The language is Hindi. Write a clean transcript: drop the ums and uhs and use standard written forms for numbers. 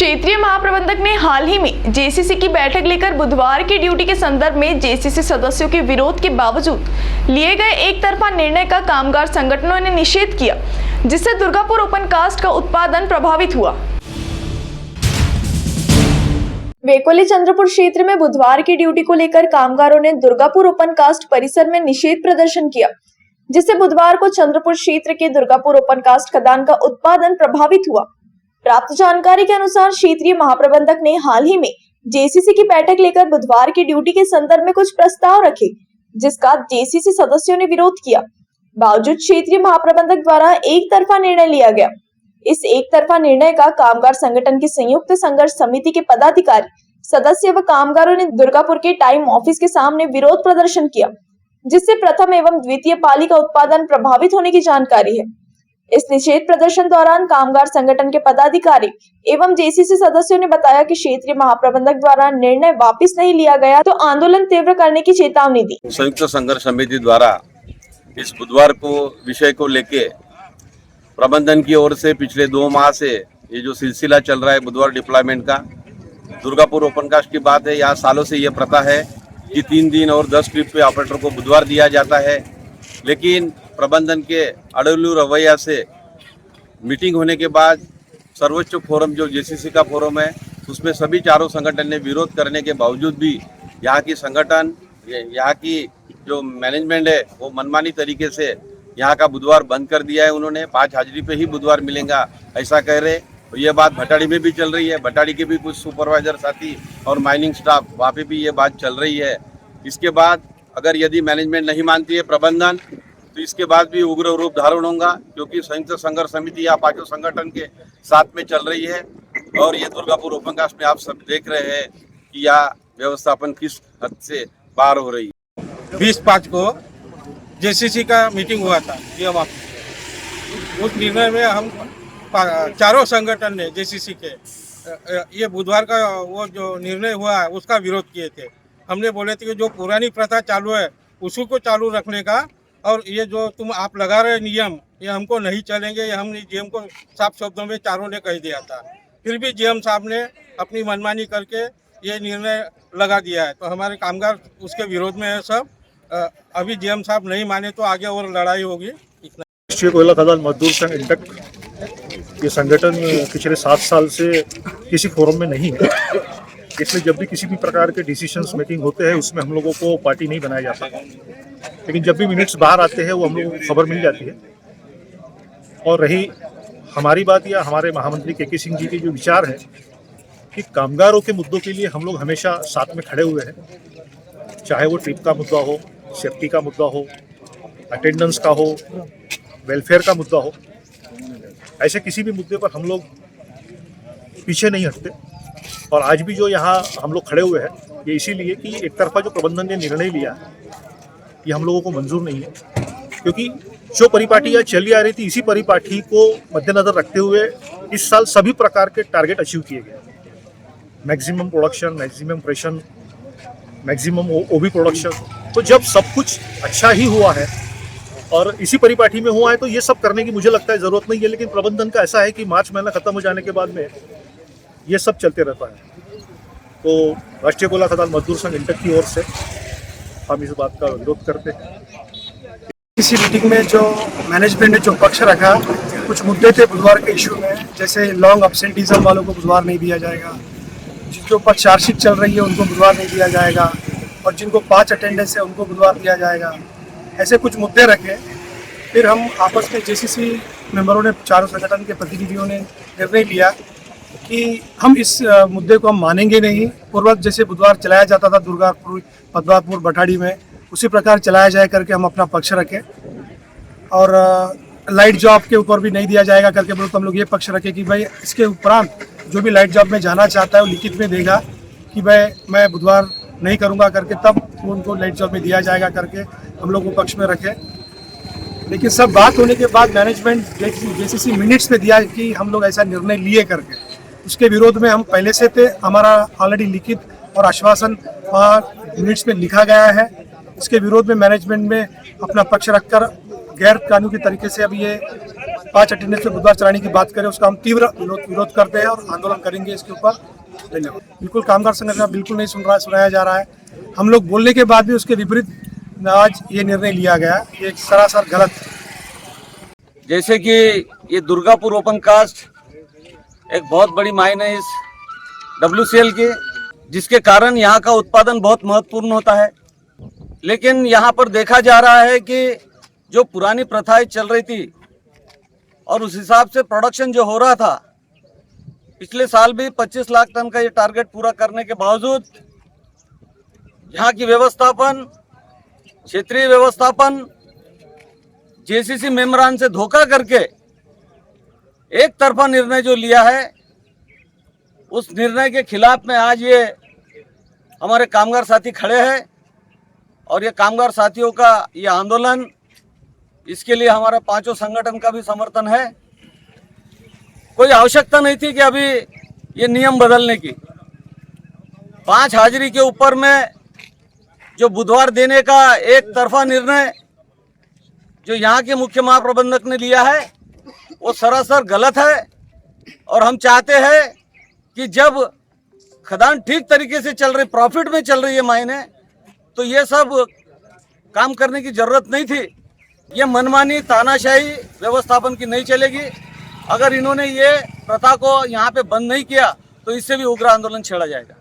क्षेत्रीय महाप्रबंधक ने हाल ही में जेसीसी की बैठक लेकर बुधवार की ड्यूटी के संदर्भ में जेसीसी सदस्यों के विरोध के बावजूद लिए गए एक तरफा निर्णय का कामगार संगठनों ने निषेध किया, जिससे दुर्गापुर ओपन कास्ट का उत्पादन प्रभावित हुआ। वेकोली चंद्रपुर क्षेत्र में बुधवार की ड्यूटी को लेकर कामगारों ने दुर्गापुर ओपन कास्ट परिसर में निषेध प्रदर्शन किया, जिससे बुधवार को चंद्रपुर क्षेत्र के दुर्गापुर ओपन कास्ट खदान का उत्पादन प्रभावित हुआ। प्राप्त जानकारी के अनुसार क्षेत्रीय महाप्रबंधक ने हाल ही में जेसीसी की बैठक लेकर बुधवार की ड्यूटी के संदर्भ में कुछ प्रस्ताव रखे, जिसका जेसीसी सदस्यों ने विरोध किया। बावजूद क्षेत्रीय महाप्रबंधक द्वारा एक तरफा निर्णय लिया गया। इस एक तरफा निर्णय का कामगार संगठन की संयुक्त संघर्ष समिति के पदाधिकारी, सदस्य व कामगारों ने दुर्गापुर के टाइम ऑफिस के सामने विरोध प्रदर्शन किया, जिससे प्रथम एवं द्वितीय पाली का उत्पादन प्रभावित होने की जानकारी है। इस निषेध प्रदर्शन दौरान कामगार संगठन के पदाधिकारी एवं जेसीसी सदस्यों ने बताया कि क्षेत्रीय महाप्रबंधक द्वारा निर्णय वापस नहीं लिया गया तो आंदोलन तीव्र करने की चेतावनी दी। संयुक्त संघर्ष समिति द्वारा इस बुधवार को विषय को लेके प्रबंधन की ओर से पिछले 2 माह से ये जो सिलसिला चल रहा है बुधवार डिप्लॉयमेंट का, दुर्गापुर ओपन कास्ट की बात है। यहाँ सालों से ये प्रथा है कि 3 दिन और 10 ट्रिप पे ऑपरेटर को बुधवार दिया जाता है, लेकिन प्रबंधन के अड़लू रवैया से मीटिंग होने के बाद सर्वोच्च फोरम जो जेसीसी का फोरम है, उसमें सभी चारों संगठन ने विरोध करने के बावजूद भी यहाँ की संगठन, यहाँ की जो मैनेजमेंट है वो मनमानी तरीके से यहाँ का बुधवार बंद कर दिया है। उन्होंने 5 हाजिरी पे ही बुधवार मिलेगा ऐसा कह रहे। तो ये बात भटाड़ी में भी चल रही है। भटाड़ी के भी कुछ सुपरवाइजर साथी और माइनिंग स्टाफ, वहाँ पे भी ये बात चल रही है। इसके बाद अगर यदि मैनेजमेंट नहीं मानती है प्रबंधन, तो इसके बाद भी उग्र रूप धारण होगा, क्योंकि संयुक्त संघर्ष समिति या 5 संगठन के साथ में चल रही है। और ये दुर्गापुर ओपन कास्ट में आप सब देख रहे हैं कि यह व्यवस्थापन किस हद से पार हो रही है। 20/5 को जेसीसी का मीटिंग हुआ था। उस निर्णय में हम चारों संगठन ने जेसीसी के ये बुधवार का वो जो निर्णय हुआ है उसका विरोध किए थे। हमने बोले थे कि जो पुरानी प्रथा चालू है उसी को चालू रखने का, और ये जो तुम आप लगा रहे नियम ये हमको नहीं चलेंगे, ये हमने जीएम को साफ शब्दों में चारों ने कह दिया था। फिर भी जीएम साहब ने अपनी मनमानी करके ये निर्णय लगा दिया है। तो हमारे कामगार उसके विरोध में है सब। अभी जीएम साहब नहीं माने तो आगे और लड़ाई होगी। राष्ट्रीय कोयला खदान मजदूर संघ इंटक ये संगठन पिछले 7 साल से किसी फोरम में नहीं है, इसलिए जब भी किसी भी प्रकार के डिसीजंस मेकिंग होते हैं उसमें हम लोगों को पार्टी नहीं बनाया जाता, लेकिन जब भी मिनट्स बाहर आते हैं वो हम लोगों को खबर मिल जाती है। और रही हमारी बात या हमारे महामंत्री के सिंह जी के जो विचार है कि कामगारों के मुद्दों के लिए हम लोग हमेशा साथ में खड़े हुए हैं, चाहे वो ट्रिप का मुद्दा हो, सेफ्टी का मुद्दा हो, अटेंडेंस का हो, वेलफेयर का मुद्दा हो, ऐसे किसी भी मुद्दे पर हम लोग पीछे नहीं हटते। और आज भी जो यहाँ हम लोग खड़े हुए हैं ये इसीलिए कि एक तरफा जो प्रबंधन ने निर्णय लिया है ये हम लोगों को मंजूर नहीं है, क्योंकि जो परिपाटी चली आ रही थी इसी परिपाटी को मद्देनजर रखते हुए इस साल सभी प्रकार के टारगेट अचीव किए गए। मैक्सिमम प्रोडक्शन, मैक्सिमम प्रेशन, मैक्सिमम ओबी प्रोडक्शन। तो जब सब कुछ अच्छा ही हुआ है और इसी परिपाटी में हुआ है तो ये सब करने की मुझे लगता है ज़रूरत नहीं है। लेकिन प्रबंधन का ऐसा है कि मार्च महीना खत्म हो जाने के बाद में ये सब चलते रहता है। तो राष्ट्रीय कोयला खदान मजदूर संघ इंटक की ओर से हम इस बात का विरोध करते हैं। इसी मीटिंग में जो मैनेजमेंट ने जो पक्ष रखा, कुछ मुद्दे थे बुधवार के इशू में, जैसे लॉन्ग अब्सेंटीज़म वालों को बुधवार नहीं दिया जाएगा, जिनके ऊपर चार्जशीट चल रही है उनको बुधवार नहीं दिया जाएगा, और जिनको 5 अटेंडेंस है उनको बुधवार दिया जाएगा। ऐसे कुछ मुद्दे रखे। फिर हम आपस में जेसीसी मेंबरों ने, चारों संगठन के प्रतिनिधियों ने निर्णय लिया कि हम इस मुद्दे को हम मानेंगे नहीं। पूर्वक जैसे बुधवार चलाया जाता था दुर्गापुर, पद्मापुर, भटाड़ी में, उसी प्रकार चलाया जाए करके हम अपना पक्ष रखें। और लाइट जॉब के ऊपर भी नहीं दिया जाएगा करके बोलो तो हम लोग ये पक्ष रखें कि भाई इसके उपरांत जो भी लाइट जॉब में जाना चाहता है वो लिखित में देगा कि भाई मैं बुधवार नहीं करूँगा करके, तब उनको लाइट जॉब में दिया जाएगा करके हम लोग वो पक्ष में रखें। लेकिन सब बात होने के बाद मैनेजमेंट जेसीसी मिनट्स में दिया कि हम लोग ऐसा निर्णय लिए करके, उसके विरोध में हम पहले से थे। हमारा ऑलरेडी लिखित और आश्वासन मिनट्स में लिखा गया है। इसके विरोध में मैनेजमेंट में अपना पक्ष रखकर गैर कानूनी तरीके से अब ये 5 अटेंडेंस पे बुधवार चलाने की बात करें, उसका हम तीव्र विरोध करते हैं और आंदोलन करेंगे इसके ऊपर। धन्यवाद। बिल्कुल कामगार संगठन बिल्कुल नहीं सुनाया जा रहा है। हम लोग बोलने के बाद भी उसके विपरीत आज ये निर्णय लिया गया, ये सरासर गलत है। जैसे कि ये दुर्गापुर ओपन कास्ट एक बहुत बड़ी मायने है इस WCL की, जिसके कारण यहाँ का उत्पादन बहुत महत्वपूर्ण होता है। लेकिन यहाँ पर देखा जा रहा है कि जो पुरानी प्रथाएं चल रही थी और उस हिसाब से प्रोडक्शन जो हो रहा था, पिछले साल भी 25 लाख टन का ये टारगेट पूरा करने के बावजूद यहाँ की व्यवस्थापन, क्षेत्रीय व्यवस्थापन JCC मेम्बरान से धोखा करके एक तरफा निर्णय जो लिया है, उस निर्णय के खिलाफ में आज ये हमारे कामगार साथी खड़े हैं। और ये कामगार साथियों का ये आंदोलन, इसके लिए हमारा 5 संगठन का भी समर्थन है। कोई आवश्यकता नहीं थी कि अभी ये नियम बदलने की। 5 हाजिरी के ऊपर में जो बुधवार देने का एक तरफा निर्णय जो यहाँ के मुख्य महाप्रबंधक ने लिया है, वो सरासर गलत है। और हम चाहते हैं कि जब खदान ठीक तरीके से चल रही, प्रॉफिट में चल रही है मायने, तो ये सब काम करने की जरूरत नहीं थी। ये मनमानी तानाशाही व्यवस्थापन की नहीं चलेगी। अगर इन्होंने ये प्रथा को यहाँ पे बंद नहीं किया तो इससे भी उग्र आंदोलन छेड़ा जाएगा।